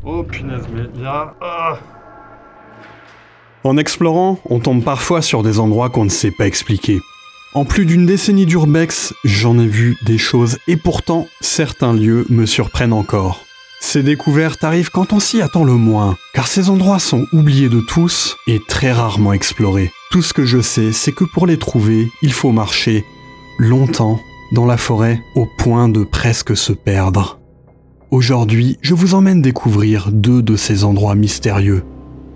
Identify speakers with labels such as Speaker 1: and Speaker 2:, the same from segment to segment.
Speaker 1: Oh punaise, mais il y a... Ah.
Speaker 2: En explorant, on tombe parfois sur des endroits qu'on ne sait pas expliquer. En plus d'une décennie d'urbex, j'en ai vu des choses et pourtant, certains lieux me surprennent encore. Ces découvertes arrivent quand on s'y attend le moins, car ces endroits sont oubliés de tous et très rarement explorés. Tout ce que je sais, c'est que pour les trouver, il faut marcher longtemps dans la forêt au point de presque se perdre. Aujourd'hui, je vous emmène découvrir 2 de ces endroits mystérieux.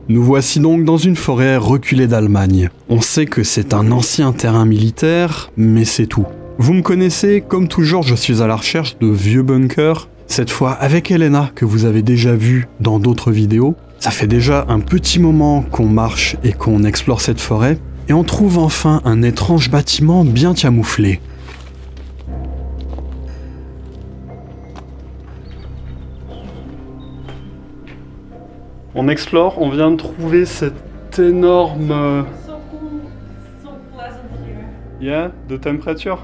Speaker 2: Nous voici donc dans une forêt reculée d'Allemagne. On sait que c'est un ancien terrain militaire, mais c'est tout. Vous me connaissez, comme toujours je suis à la recherche de vieux bunkers, cette fois avec Elena que vous avez déjà vu dans d'autres vidéos. Ça fait déjà un petit moment qu'on marche et qu'on explore cette forêt, et on trouve enfin un étrange bâtiment bien camouflé.
Speaker 1: On explore, on vient de trouver cette énorme... Yeah, de température.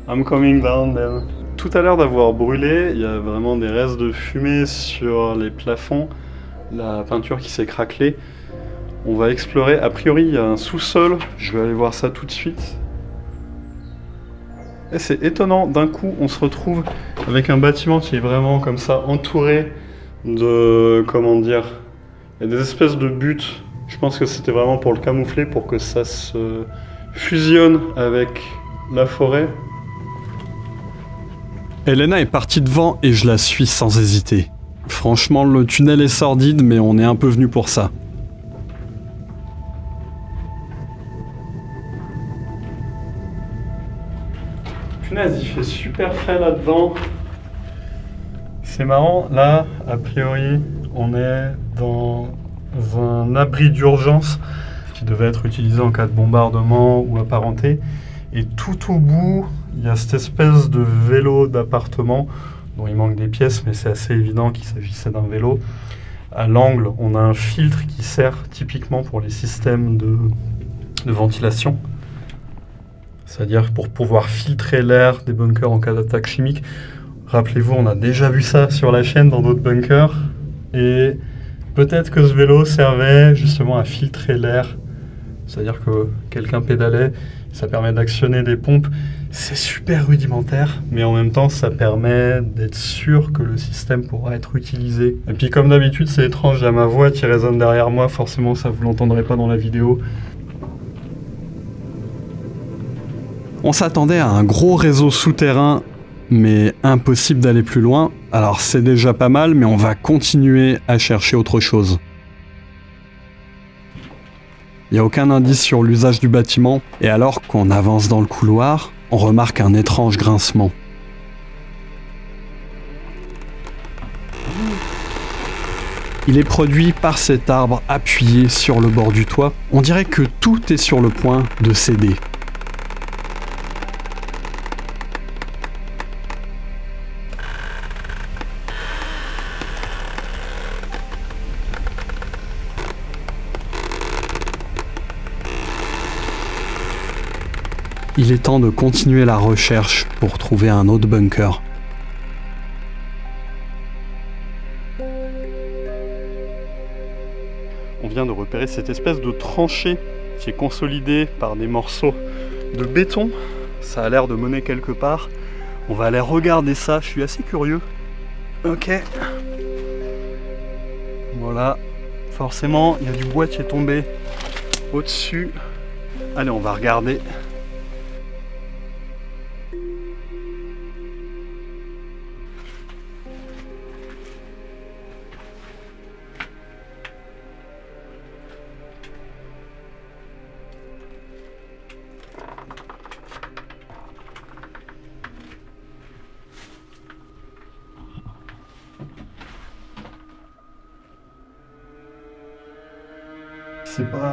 Speaker 1: I'm coming down then. Tout a l'air d'avoir brûlé, il y a vraiment des restes de fumée sur les plafonds, la peinture qui s'est craquelée. On va explorer, a priori il y a un sous-sol, je vais aller voir ça tout de suite. Et c'est étonnant, d'un coup on se retrouve avec un bâtiment qui est vraiment comme ça entouré de... comment dire... Il y a des espèces de buttes, je pense que c'était vraiment pour le camoufler, pour que ça se fusionne avec la forêt.
Speaker 2: Elena est partie devant et je la suis sans hésiter. Franchement, le tunnel est sordide, mais on est un peu venu pour ça.
Speaker 1: Punaise, il fait super frais là-dedans. C'est marrant, là, a priori, on est dans un abri d'urgence qui devait être utilisé en cas de bombardement ou apparenté. Et tout au bout, il y a cette espèce de vélo d'appartement dont il manque des pièces, mais c'est assez évident qu'il s'agissait d'un vélo. À l'angle, on a un filtre qui sert typiquement pour les systèmes de ventilation. C'est-à-dire pour pouvoir filtrer l'air des bunkers en cas d'attaque chimique. Rappelez-vous, on a déjà vu ça sur la chaîne dans d'autres bunkers. Et peut-être que ce vélo servait justement à filtrer l'air. C'est-à-dire que quelqu'un pédalait, ça permet d'actionner des pompes. C'est super rudimentaire, mais en même temps, ça permet d'être sûr que le système pourra être utilisé. Et puis comme d'habitude, c'est étrange, il y a ma voix qui résonne derrière moi. Forcément, ça vous l'entendrez pas dans la vidéo.
Speaker 2: On s'attendait à un gros réseau souterrain, mais impossible d'aller plus loin. Alors c'est déjà pas mal, mais on va continuer à chercher autre chose. Il n'y a aucun indice sur l'usage du bâtiment, et alors qu'on avance dans le couloir, on remarque un étrange grincement. Il est produit par cet arbre appuyé sur le bord du toit. On dirait que tout est sur le point de céder. Il est temps de continuer la recherche pour trouver un autre bunker.
Speaker 1: On vient de repérer cette espèce de tranchée qui est consolidée par des morceaux de béton. Ça a l'air de mener quelque part. On va aller regarder ça, je suis assez curieux. Ok. Voilà. Forcément, il y a du bois qui est tombé au-dessus. Allez, on va regarder.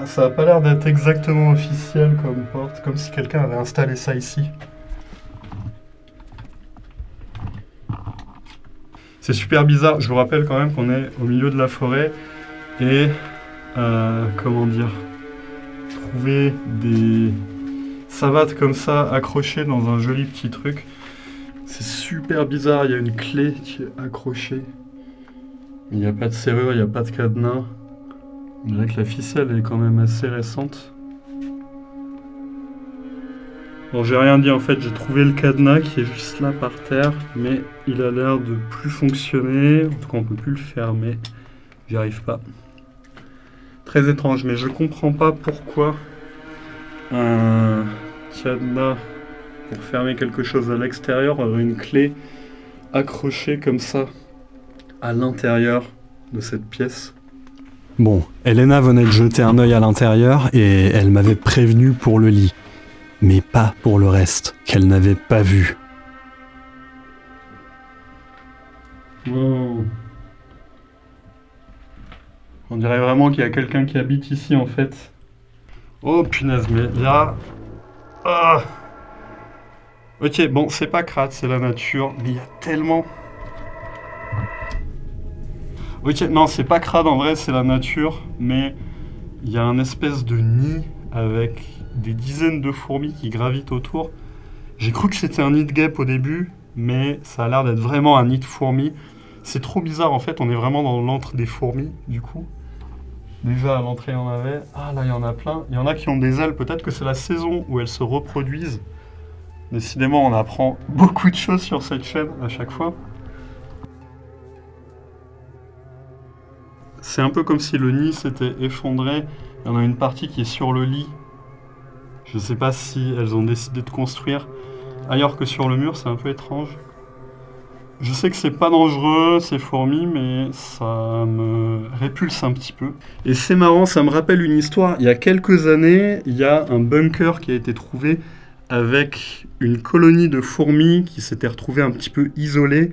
Speaker 1: Ça n'a pas l'air d'être exactement officiel comme porte, comme si quelqu'un avait installé ça ici. C'est super bizarre, je vous rappelle quand même qu'on est au milieu de la forêt et comment dire, trouver des savates comme ça accrochées dans un joli petit truc, c'est super bizarre, il y a une clé qui est accrochée. Il n'y a pas de serrure, il n'y a pas de cadenas. On dirait que la ficelle est quand même assez récente. Bon, j'ai rien dit en fait, j'ai trouvé le cadenas qui est juste là par terre, mais il a l'air de plus fonctionner. En tout cas, on peut plus le fermer. J'y arrive pas. Très étrange, mais je comprends pas pourquoi un cadenas pour fermer quelque chose à l'extérieur aurait une clé accrochée comme ça à l'intérieur de cette pièce.
Speaker 2: Bon, Elena venait de jeter un œil à l'intérieur et elle m'avait prévenu pour le lit. Mais pas pour le reste, qu'elle n'avait pas vu.
Speaker 1: Wow. On dirait vraiment qu'il y a quelqu'un qui habite ici en fait. Oh punaise, mais là... Ah. Ok, bon, c'est pas crade, c'est la nature, mais il y a tellement... Ok, non, c'est pas crade en vrai, c'est la nature, mais il y a un espèce de nid avec des dizaines de fourmis qui gravitent autour. J'ai cru que c'était un nid de guêpe au début, mais ça a l'air d'être vraiment un nid de fourmis. C'est trop bizarre en fait, on est vraiment dans l'antre des fourmis du coup. Déjà à l'entrée il y en avait, ah là il y en a plein. Il y en a qui ont des ailes, peut-être que c'est la saison où elles se reproduisent. Décidément on apprend beaucoup de choses sur cette chaîne à chaque fois. C'est un peu comme si le nid s'était effondré. Il y en a une partie qui est sur le lit. Je ne sais pas si elles ont décidé de construire ailleurs que sur le mur, c'est un peu étrange. Je sais que c'est pas dangereux, ces fourmis, mais ça me répulse un petit peu. Et c'est marrant, ça me rappelle une histoire. Il y a quelques années, il y a un bunker qui a été trouvé avec une colonie de fourmis qui s'était retrouvée un petit peu isolée.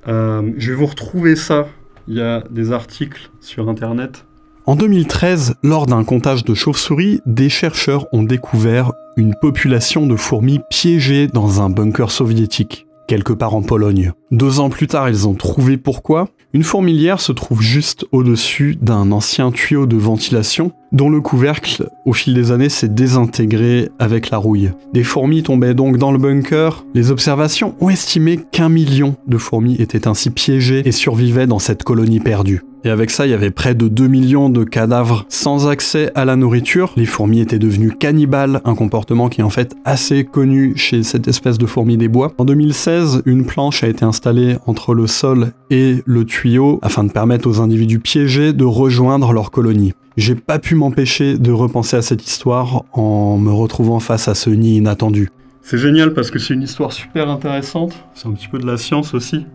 Speaker 1: Je vais vous retrouver ça. Il y a des articles sur Internet.
Speaker 2: En 2013, lors d'un comptage de chauves-souris, des chercheurs ont découvert une population de fourmis piégées dans un bunker soviétique, quelque part en Pologne. 2 ans plus tard, ils ont trouvé pourquoi. Une fourmilière se trouve juste au-dessus d'un ancien tuyau de ventilation dont le couvercle, au fil des années, s'est désintégré avec la rouille. Des fourmis tombaient donc dans le bunker. Les observations ont estimé qu'1 million de fourmis étaient ainsi piégées et survivaient dans cette colonie perdue. Et avec ça, il y avait près de 2 millions de cadavres sans accès à la nourriture. Les fourmis étaient devenues cannibales, un comportement qui est en fait assez connu chez cette espèce de fourmi des bois. En 2016, une planche a été installée entre le sol et le tuyau afin de permettre aux individus piégés de rejoindre leur colonie. J'ai pas pu m'empêcher de repenser à cette histoire en me retrouvant face à ce nid inattendu.
Speaker 1: C'est génial parce que c'est une histoire super intéressante. C'est un petit peu de la science aussi.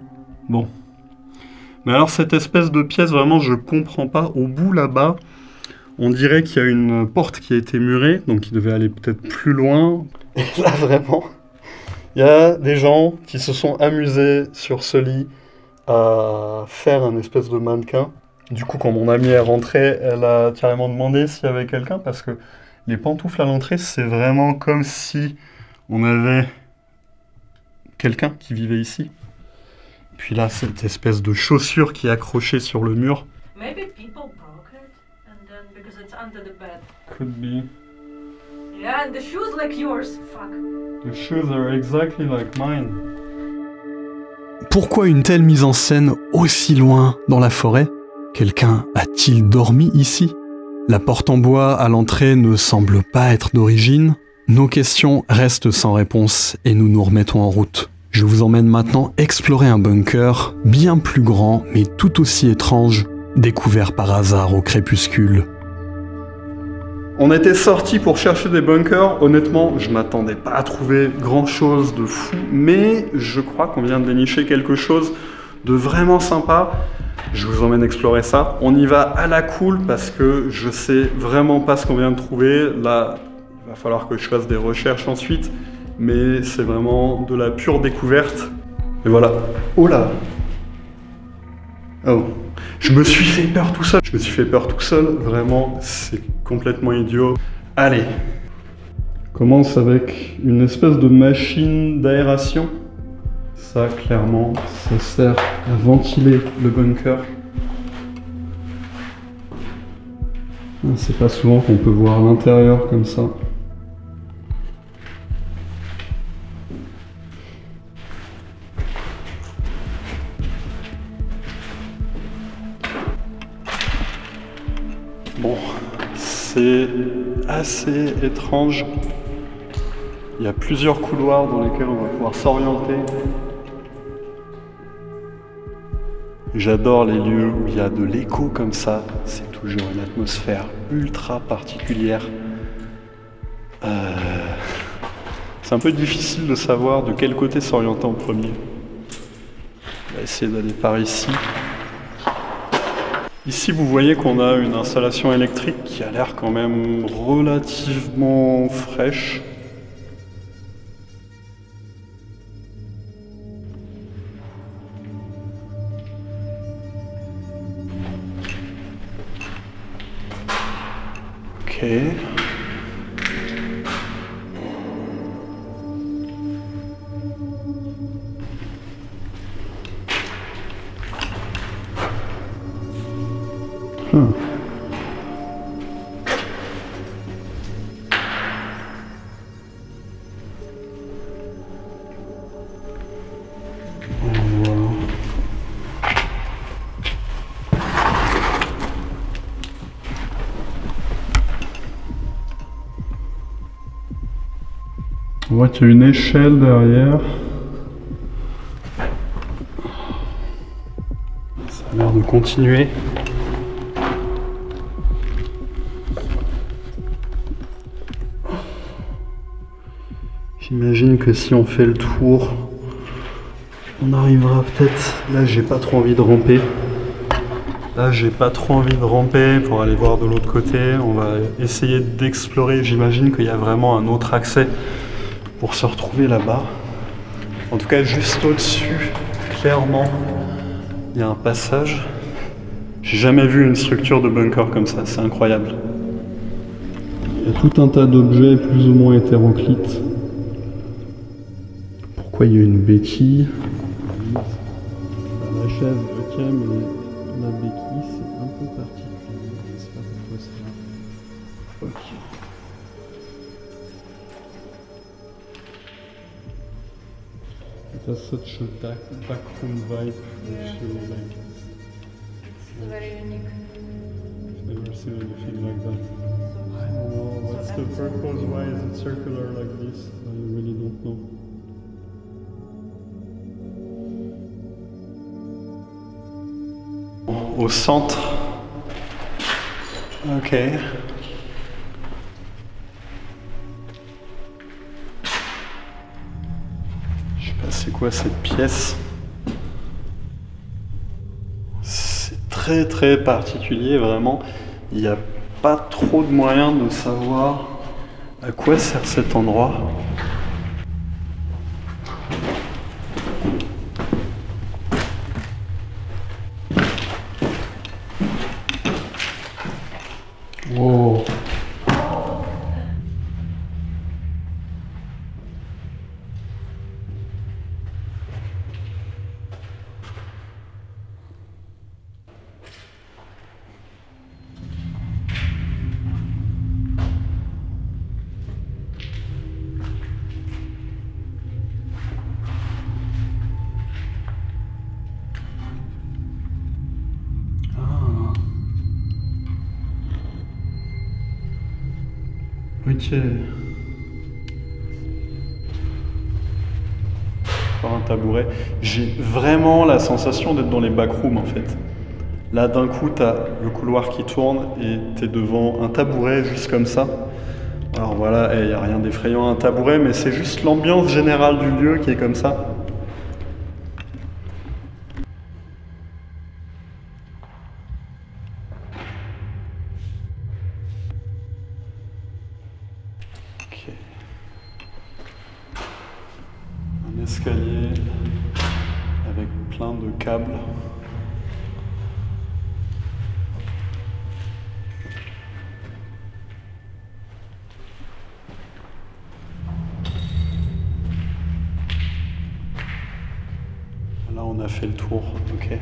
Speaker 1: Bon. Mais alors cette espèce de pièce, vraiment, je comprends pas. Au bout là-bas, on dirait qu'il y a une porte qui a été murée, donc qui devait aller peut-être plus loin. Et là, vraiment, il y a des gens qui se sont amusés sur ce lit à faire un espèce de mannequin. Du coup, quand mon amie est rentrée, elle a carrément demandé s'il y avait quelqu'un, parce que les pantoufles à l'entrée, c'est vraiment comme si on avait quelqu'un qui vivait ici. Puis là, cette espèce de chaussure qui est accrochée sur le mur.
Speaker 3: Maybe people broke it, and then because it's under the bed.
Speaker 1: Could be.
Speaker 3: Yeah, and the shoes like yours. Fuck.
Speaker 1: The shoes are exactly like mine.
Speaker 2: Pourquoi une telle mise en scène aussi loin dans la forêt ? Quelqu'un a-t-il dormi ici ? La porte en bois à l'entrée ne semble pas être d'origine. Nos questions restent sans réponse et nous nous remettons en route. Je vous emmène maintenant explorer un bunker bien plus grand mais tout aussi étrange, découvert par hasard au crépuscule.
Speaker 1: On était sortis pour chercher des bunkers. Honnêtement, je m'attendais pas à trouver grand chose de fou, mais je crois qu'on vient de dénicher quelque chose de vraiment sympa. Je vous emmène explorer ça. On y va à la cool parce que je sais vraiment pas ce qu'on vient de trouver. Là, il va falloir que je fasse des recherches ensuite, mais c'est vraiment de la pure découverte. Et voilà. Oh là! Oh. Je me suis fait peur tout seul. Vraiment, c'est complètement idiot. Allez. On commence avec une espèce de machine d'aération. Ça, clairement, ça sert à ventiler le bunker. C'est pas souvent qu'on peut voir l'intérieur comme ça. Bon, c'est assez étrange. Il y a plusieurs couloirs dans lesquels on va pouvoir s'orienter. J'adore les lieux où il y a de l'écho comme ça. C'est toujours une atmosphère ultra particulière. C'est un peu difficile de savoir de quel côté s'orienter en premier. On va essayer d'aller par ici. Ici, vous voyez qu'on a une installation électrique qui a l'air quand même relativement fraîche. Ok. On voit qu'il y a une échelle derrière. Ça a l'air de continuer. J'imagine que si on fait le tour, on arrivera peut-être... Là, j'ai pas trop envie de ramper. Pour aller voir de l'autre côté. On va essayer d'explorer. J'imagine qu'il y a vraiment un autre accès pour se retrouver là-bas. En tout cas, juste au-dessus, clairement, il y a un passage. J'ai jamais vu une structure de bunker comme ça, c'est incroyable. Il y a tout un tas d'objets plus ou moins hétéroclites. Pourquoi il y a une béquille? La chaise, ok, mais la béquille, c'est un peu particulier. Je sais pas pourquoi c'est là. Ok. It has such a backroom vibe.
Speaker 3: It's very unique.
Speaker 1: I've never seen anything like that. I don't know. What's the purpose? Why is it circular like this? I really don't know. Au centre. Ok. C'est quoi cette pièce? C'est très très particulier vraiment. Il n'y a pas trop de moyens de savoir à quoi sert cet endroit. Wow. Ok. Encore un tabouret. J'ai vraiment la sensation d'être dans les backrooms en fait. Là d'un coup t'as le couloir qui tourne et t'es devant un tabouret juste comme ça. Alors voilà, il n'y a rien d'effrayant à un tabouret, mais c'est juste l'ambiance générale du lieu qui est comme ça. Un escalier avec plein de câbles. Là, on a fait le tour, ok.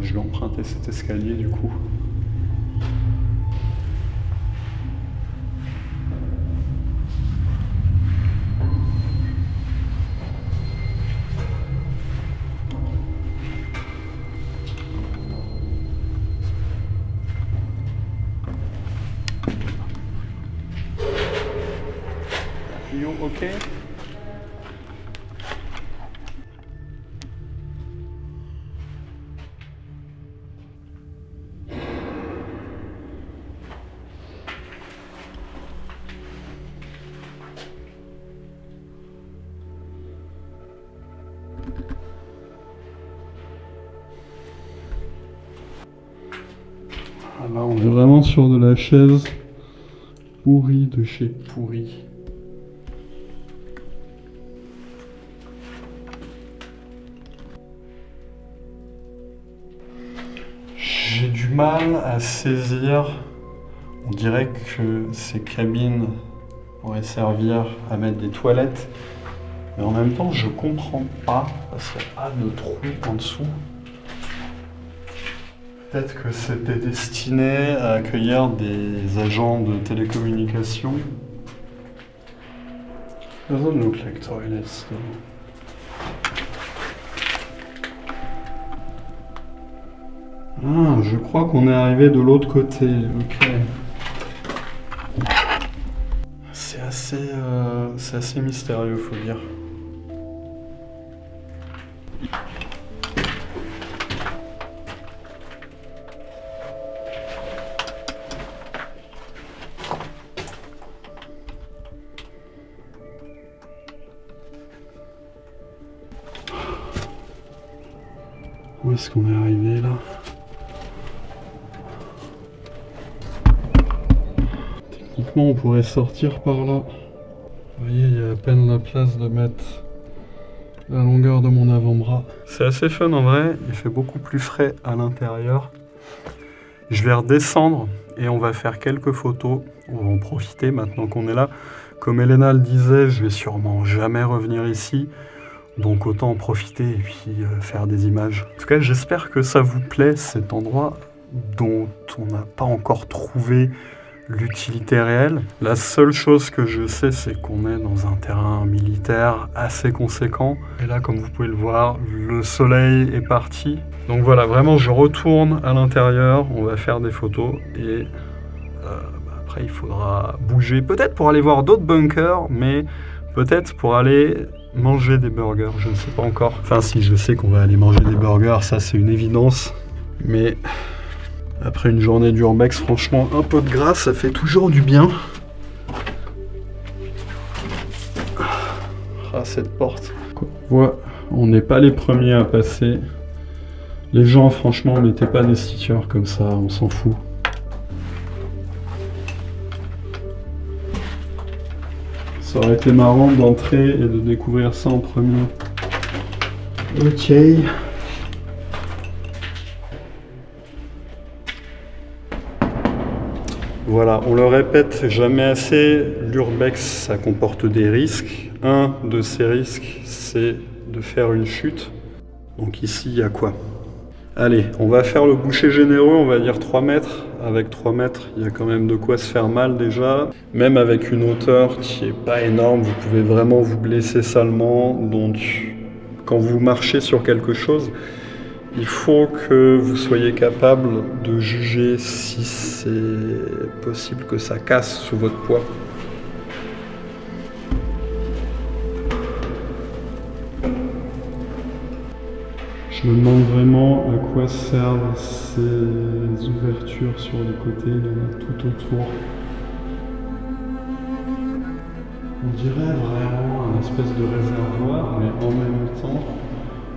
Speaker 1: Je vais emprunter cet escalier du coup. You okay?
Speaker 2: Là, on est vraiment sur de la chaise pourrie de chez pourri. J'ai du mal à saisir. On dirait que ces cabines pourraient servir à mettre des toilettes. Mais en même temps, je comprends pas parce qu'il y a pas de trou en dessous. Peut-être que c'était destiné à accueillir des agents de télécommunications. Doesn't look like toilets though. Ah, je crois qu'on est arrivé de l'autre côté. Ok. C'est assez mystérieux, faut dire. Où est-ce qu'on est arrivé là? Techniquement, on pourrait sortir par là. Vous voyez, il y a à peine la place de mettre la longueur de mon avant-bras. C'est assez fun en vrai, il fait beaucoup plus frais à l'intérieur. Je vais redescendre et on va faire quelques photos. On va en profiter maintenant qu'on est là. Comme Elena le disait, je vais sûrement jamais revenir ici. Donc autant en profiter et puis faire des images. En tout cas, j'espère que ça vous plaît, cet endroit dont on n'a pas encore trouvé l'utilité réelle. La seule chose que je sais, c'est qu'on est dans un terrain militaire assez conséquent. Et là, comme vous pouvez le voir, le soleil est parti. Donc voilà, vraiment, je retourne à l'intérieur, on va faire des photos et après, il faudra bouger. Peut-être pour aller voir d'autres bunkers, mais peut-être pour aller manger des burgers, je ne sais pas encore. Enfin si, je sais qu'on va aller manger des burgers, ça c'est une évidence. Mais après une journée d'urbex, franchement, un peu de gras, ça fait toujours du bien. Ah, cette porte. Ouais, on n'est pas les premiers à passer. Les gens, franchement, mettez pas des stickers comme ça, on s'en fout. Ça aurait été marrant d'entrer et de découvrir ça en premier. Ok. Voilà, on le répète jamais assez, l'urbex ça comporte des risques. Un de ces risques, c'est de faire une chute. Donc ici, il y a quoi? Allez, on va faire le boucher généreux, on va dire 3 mètres. Avec 3 mètres, il y a quand même de quoi se faire mal déjà. Même avec une hauteur qui n'est pas énorme, vous pouvez vraiment vous blesser salement. Donc, quand vous marchez sur quelque chose, il faut que vous soyez capable de juger si c'est possible que ça casse sous votre poids. Je me demande vraiment à quoi servent ces ouvertures sur les côtés, il y en a tout autour. On dirait vraiment un espèce de réservoir, mais en même temps,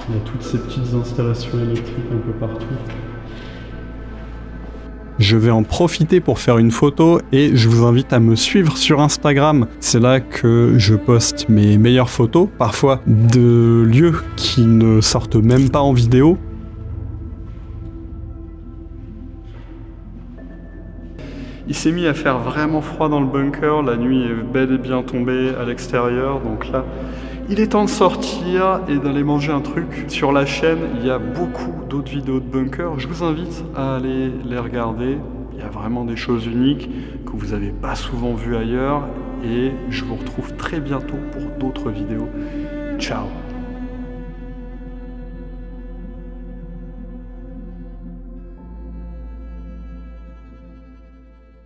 Speaker 2: il y a toutes ces petites installations électriques un peu partout. Je vais en profiter pour faire une photo et je vous invite à me suivre sur Instagram. C'est là que je poste mes meilleures photos, parfois de lieux qui ne sortent même pas en vidéo. Il s'est mis à faire vraiment froid dans le bunker, la nuit est bel et bien tombée à l'extérieur, donc là, il est temps de sortir et d'aller manger un truc. Sur la chaîne, il y a beaucoup d'autres vidéos de bunker. Je vous invite à aller les regarder. Il y a vraiment des choses uniques que vous n'avez pas souvent vues ailleurs. Et je vous retrouve très bientôt pour d'autres vidéos. Ciao!